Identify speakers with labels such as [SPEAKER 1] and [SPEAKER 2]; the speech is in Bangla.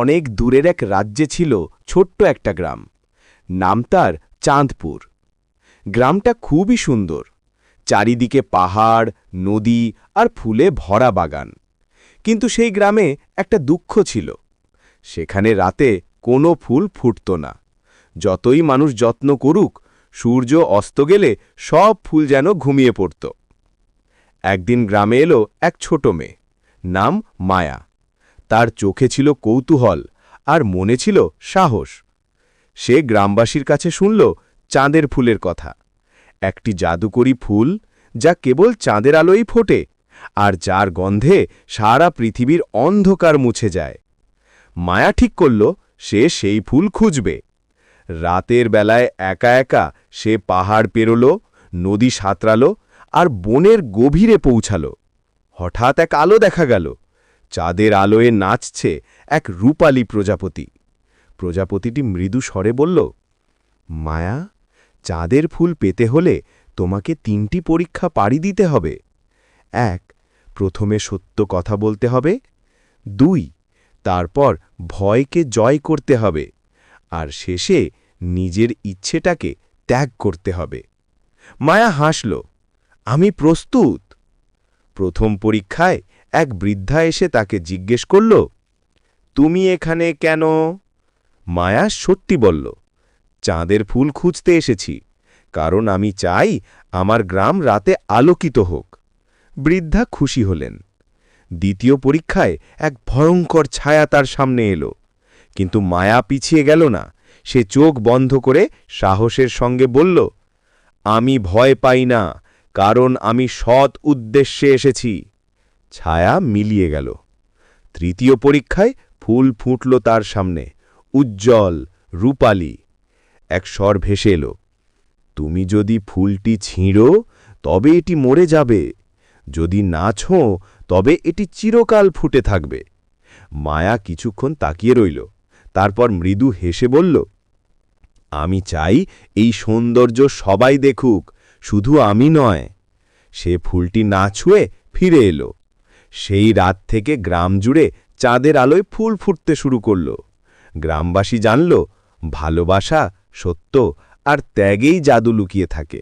[SPEAKER 1] অনেক দূরের এক রাজ্যে ছিল ছোট্ট একটা গ্রাম। নাম তার চাঁদপুর। গ্রামটা খুবই সুন্দর, চারিদিকে পাহাড়, নদী আর ফুলে ভরা বাগান। কিন্তু সেই গ্রামে একটা দুঃখ ছিল, সেখানে রাতে কোনো ফুল ফুটত না। যতই মানুষ যত্ন করুক, সূর্য অস্ত গেলে সব ফুল যেন ঘুমিয়ে পড়ত। একদিন গ্রামে এলো এক ছোট মেয়ে, নাম মায়া। তার চোখে ছিল কৌতূহল আর মনে ছিল সাহস। সে গ্রামবাসীর কাছে শুনল চাঁদের ফুলের কথা, একটি জাদুকরী ফুল যা কেবল চাঁদের আলোই ফোটে আর যার গন্ধে সারা পৃথিবীর অন্ধকার মুছে যায়। মায়া ঠিক করল সে সেই ফুল খুঁজবে। রাতের বেলায় একা একা সে পাহাড় পেরোল, নদী সাঁতরাল আর বনের গভীরে পৌঁছাল। হঠাৎ এক আলো দেখা গেল, চাঁদের আলোয় নাচছে এক রূপালী প্রজাপতি। প্রজাপতিটি মৃদু স্বরে বলল, মায়া, চাঁদের ফুল পেতে হলে তোমাকে ৩টি পরীক্ষা পাড়ি দিতে হবে। ১. প্রথমে সত্য কথা বলতে হবে। ২. তারপর ভয়কে জয় করতে হবে। আর শেষে নিজের ইচ্ছেটাকে ত্যাগ করতে হবে। মায়া হাসল, আমি প্রস্তুত। প্রথম পরীক্ষায় এক বৃদ্ধা এসে তাকে জিজ্ঞেস করল, তুমি এখানে কেন? মায়া সত্যি বলল, চাঁদের ফুল খুঁজতে এসেছি, কারণ আমি চাই আমার গ্রাম রাতে আলোকিত হোক। বৃদ্ধা খুশি হলেন। দ্বিতীয় পরীক্ষায় এক ভয়ঙ্কর ছায়া তার সামনে এলো, কিন্তু মায়া পিছিয়ে গেল না। সে চোখ বন্ধ করে সাহসের সঙ্গে বলল, আমি ভয় পাই না, কারণ আমি সৎ উদ্দেশ্যে এসেছি। ছায়া মিলিয়ে গেল। তৃতীয় পরীক্ষায় ফুল ফুটল তার সামনে, উজ্জ্বল, রূপালী। এক স্বর ভেসে এলো, তুমি যদি ফুলটি ছিঁড়ো তবে এটি মরে যাবে, যদি না ছোঁও তবে এটি চিরকাল ফুটে থাকবে। মায়া কিছুক্ষণ তাকিয়ে রইল, তারপর মৃদু হেসে বলল, আমি চাই এই সৌন্দর্য সবাই দেখুক, শুধু আমি নয়। সে ফুলটি না ছুঁয়ে ফিরে এলো। সেই রাত থেকে গ্রাম জুড়ে চাঁদের আলোয় ফুল ফুটতে শুরু করল। গ্রামবাসী জানল, ভালোবাসা, সত্য আর ত্যাগেই জাদু লুকিয়ে থাকে।